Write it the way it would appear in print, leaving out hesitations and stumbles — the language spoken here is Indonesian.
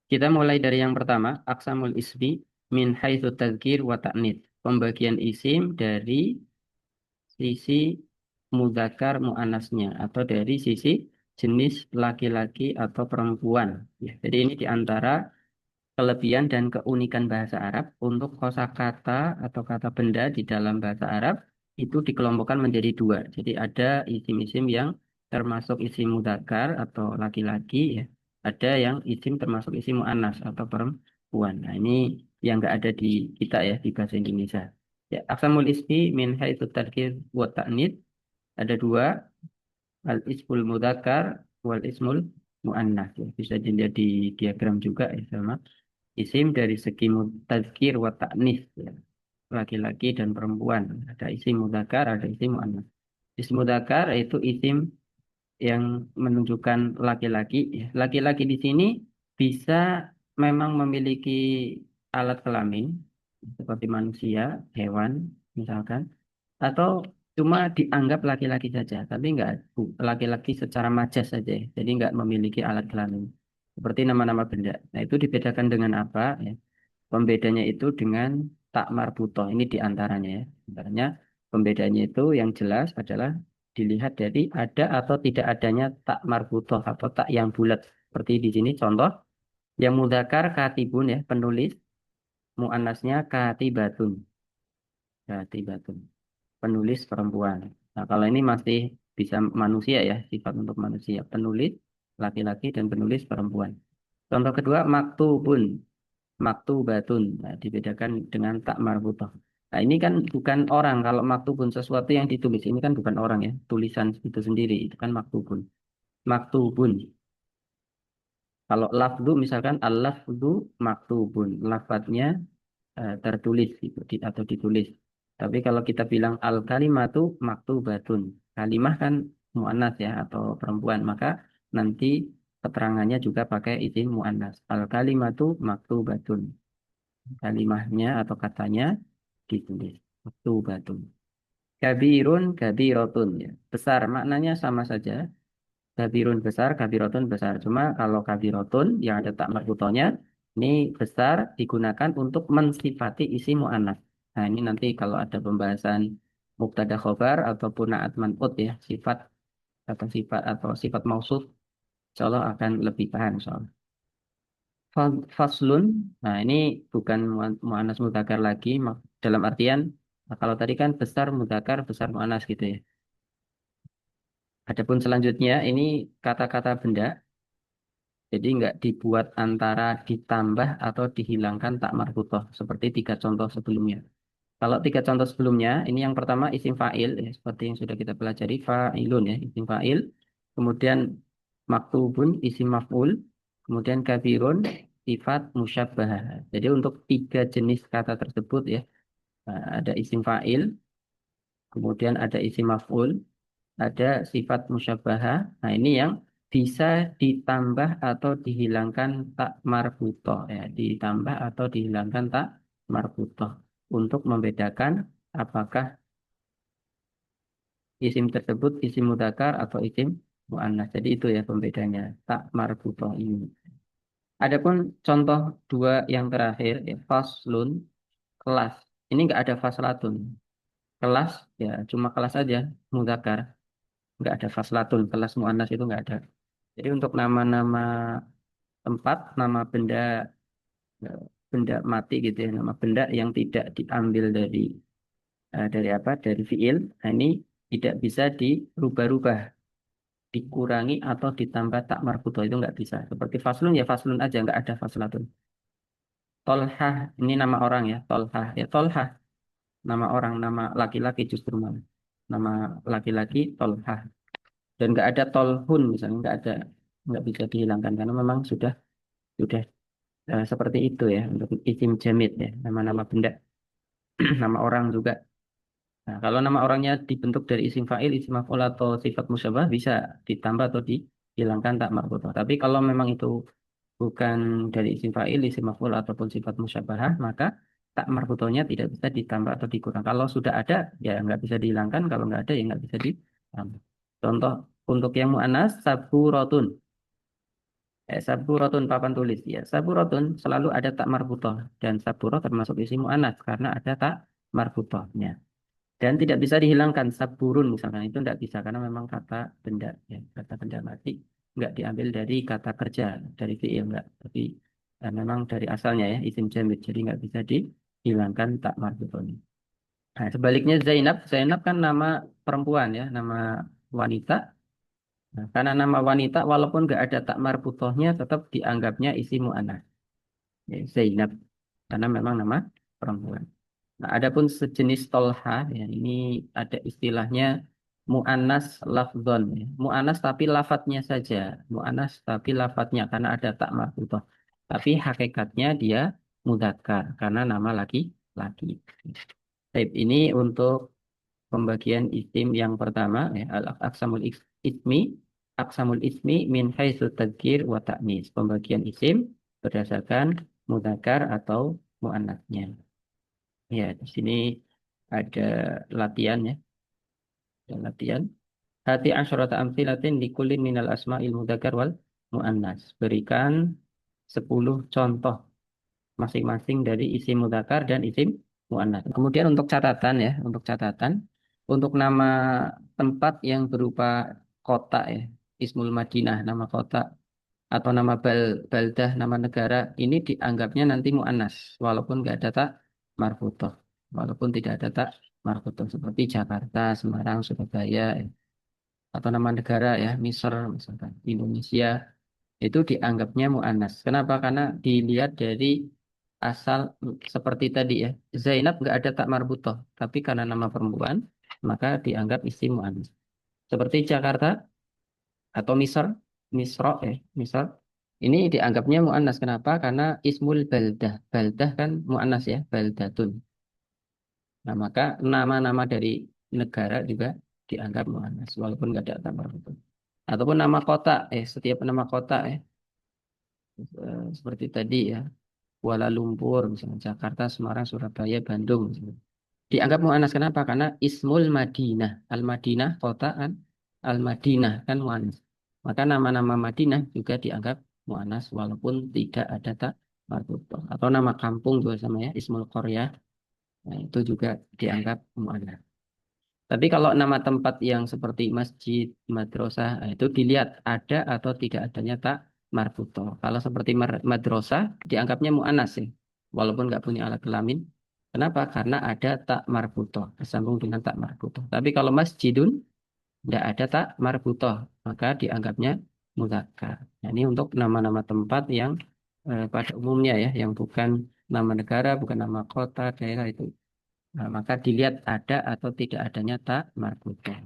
Kita mulai dari yang pertama, aqsamul ismi min haitsu tadzkir wa ta'nits. Pembagian isim dari sisi mudzakkar muannasnya atau dari sisi jenis laki-laki atau perempuan. Ya, jadi ini di antara kelebihan dan keunikan bahasa Arab untuk kosakata atau kata benda di dalam bahasa Arab itu dikelompokkan menjadi dua. Jadi ada isim-isim yang termasuk isim mudzakkar atau laki-laki ya. Ada yang isim termasuk isim muannas atau perempuan. Nah, ini yang nggak ada di kita ya di bahasa Indonesia. Ya, aqsamul ismi min haitsu tadkir wa ta'nits ada dua, al ismul mudzakkar wal ismul muannas. Ya, bisa dilihat di diagram juga ya sama. Isim dari segi tadzkir wa ta'nis ya. Laki-laki dan perempuan. Ada isim mudzakkar, ada isim muannas. Isim mudzakkar itu isim yang menunjukkan laki-laki ya. Laki-laki di sini bisa memang memiliki alat kelamin seperti manusia, hewan misalkan, atau cuma dianggap laki-laki saja, tapi enggak laki-laki secara majas saja, ya. Jadi enggak memiliki alat kelamin. Seperti nama-nama benda. Nah, itu dibedakan dengan apa? Ya. Pembedanya itu dengan tak marbutoh. Ini diantaranya ya. Antaranya pembedanya itu yang jelas adalah dilihat dari ada atau tidak adanya tak marbutoh atau tak yang bulat. Seperti di sini contoh yang mudzakkar katibun ya penulis, muannasnya katibatun. Katibatun. Penulis perempuan. Nah, kalau ini masih bisa manusia ya, sifat untuk manusia. Penulis laki-laki dan penulis perempuan. Contoh kedua, maktubun, maktubatun. Nah, dibedakan dengan tak marbutah. Nah, ini kan bukan orang. Kalau maktubun sesuatu yang ditulis, ini kan bukan orang ya. Tulisan itu sendiri, itu kan maktubun. Maktubun. Kalau lafdu misalkan al-lafdu maktubun. Lafadznya tertulis gitu, atau ditulis. Tapi kalau kita bilang al kalimatu maktubatun, kalimah kan muannas ya atau perempuan, maka nanti keterangannya juga pakai isim muannas. Al kalimatu maktubatun, kalimahnya atau katanya ditulis. Maktubatun. Kabirun, kabirotun ya. Besar maknanya sama saja. Kabirun besar, kabirotun besar. Cuma kalau kabirotun yang ada tak marbutonya, ini besar digunakan untuk mensifati isi mu'annas. Nah, ini nanti kalau ada pembahasan mubtada khobar ataupun naat man'ut ya, sifat mausuf, insya Allah akan lebih paham soal. Faslun, nah ini bukan mu'annas mudzakkar lagi, dalam artian, nah, kalau tadi kan besar mudzakkar, besar mu'annas gitu ya. Adapun selanjutnya, ini kata-kata benda. Jadi nggak dibuat antara ditambah atau dihilangkan tak marbutoh seperti tiga contoh sebelumnya. Kalau tiga contoh sebelumnya, ini yang pertama isim fa'il ya, seperti yang sudah kita pelajari fa'ilun ya, isim fa'il. Kemudian maktubun isim maf'ul, kemudian kabirun sifat musyabbahah. Jadi untuk tiga jenis kata tersebut ya, ada isim fa'il, kemudian ada isim maf'ul, ada sifat musyabahah. Nah, ini yang bisa ditambah atau dihilangkan tak marbutoh ya, ditambah atau dihilangkan tak marbutoh untuk membedakan apakah isim tersebut isim mudzakkar atau isim muannas. Jadi itu ya pembedanya tak marbutoh ini. Adapun contoh dua yang terakhir ya faslun kelas. Ini enggak ada faslatun. Kelas ya cuma kelas aja mudzakkar. Enggak ada faslatun, kelas muannas itu enggak ada. Jadi untuk nama-nama tempat, nama benda benda mati gitu ya, nama benda yang tidak diambil dari apa? Dari fiil. Nah, ini tidak bisa dirubah-rubah, dikurangi atau ditambah tak marbuto itu nggak bisa. Seperti faslun ya faslun aja nggak ada faslatun. Tolhah ini nama orang ya, Tolhah ya Tolhah nama orang, nama laki-laki justru nama nama laki-laki Tolhah dan nggak ada Tolhun misalnya nggak bisa dihilangkan karena memang sudah seperti itu ya untuk isim jamid ya nama-nama benda nama orang juga. Nah, kalau nama orangnya dibentuk dari isim fa'il isim maf'ul atau sifat musyabah bisa ditambah atau dihilangkan tak marbutoh, tapi kalau memang itu bukan dari isim fa'il isim maf'ul ataupun sifat musyabahah maka tak marbutohnya tidak bisa ditambah atau dikurang. Kalau sudah ada ya nggak bisa dihilangkan, kalau nggak ada ya nggak bisa ditambah. Contoh untuk yang mu'annas saburotun. Saburotun papan tulis ya. Saburotun selalu ada tak marbutoh dan saburoh termasuk isi mu'anats karena ada tak marbutohnya. Dan tidak bisa dihilangkan saburun misalkan itu tidak bisa karena memang kata benda ya, kata benda mati nggak diambil dari kata kerja dari fiil enggak, tapi memang dari asalnya ya isim jamid jadi nggak bisa dihilangkan tak marbutohnya. Nah, sebaliknya Zainab, Zainab kan nama perempuan ya, nama wanita. Nah, karena nama wanita walaupun nggak ada tak marbutohnya tetap dianggapnya isi mu'anats ya, Zainab karena memang nama perempuan. Nah, adapun sejenis tolha ya ini ada istilahnya mu'annas lafdzon ya. Mu'annas tapi lafadznya saja, mu'annas tapi lafadznya karena ada tak marbutoh. Tapi hakikatnya dia mudzakkar karena nama laki-laki. Baik, ini untuk pembagian isim yang pertama ya, ismi aqsamul ismi min haitsu tadzkir wa ta'nis. Pembagian isim berdasarkan mudzakkar atau muannasnya. Ya, di sini ada latihan ya, ada latihan. Hati asyrata amtsilatin likulin minal asma'il mudzakkar wal muannas. Berikan 10 contoh masing-masing dari isim mudzakkar dan isim muannats. Kemudian untuk catatan ya, untuk nama tempat yang berupa kota ya, Ismul Madinah, nama kota atau nama baldah, nama negara ini dianggapnya nanti muannas walaupun nggak ada tak marfutoh, walaupun tidak ada tak marfutoh seperti Jakarta, Semarang, Surabaya ya. Atau nama negara ya, Misr misalkan, Indonesia itu dianggapnya mu'annas. Kenapa? Karena dilihat dari asal seperti tadi ya. Zainab nggak ada tak marbutoh, tapi karena nama perempuan maka dianggap isim mu'annas. Seperti Jakarta atau Misr, Misro Misr. Ini dianggapnya mu'annas. Kenapa? Karena ismul baldah. Baldah kan mu'annas ya, baldatun. Nah, maka nama-nama dari negara juga dianggap mu'annas walaupun nggak ada tak marbutoh. Ataupun nama kota, setiap nama kota seperti tadi ya. Kuala Lumpur, misalnya Jakarta, Semarang, Surabaya, Bandung. Misalnya. Dianggap mu'annas kenapa? Karena Ismul Madinah. Al-Madinah, kota kan. Al-Madinah kan mu'annas. Maka nama-nama Madinah juga dianggap mu'annas walaupun tidak ada tak marbutoh. Atau nama kampung juga sama ya, Ismul Qaryah. Nah, itu juga dianggap mu'annas. Tapi kalau nama tempat yang seperti masjid, madrasah, itu dilihat ada atau tidak adanya tak marbutoh. Kalau seperti madrasah, dianggapnya mu'annas sih, walaupun nggak punya alat kelamin. Kenapa? Karena ada tak marbutoh, bersambung dengan tak marbutoh. Tapi kalau masjidun, tidak ada tak marbutoh, maka dianggapnya mudzakkar. Nah, ini untuk nama-nama tempat yang pada umumnya ya, yang bukan nama negara, bukan nama kota, daerah itu. Nah, maka dilihat ada atau tidak adanya tak marbutoh.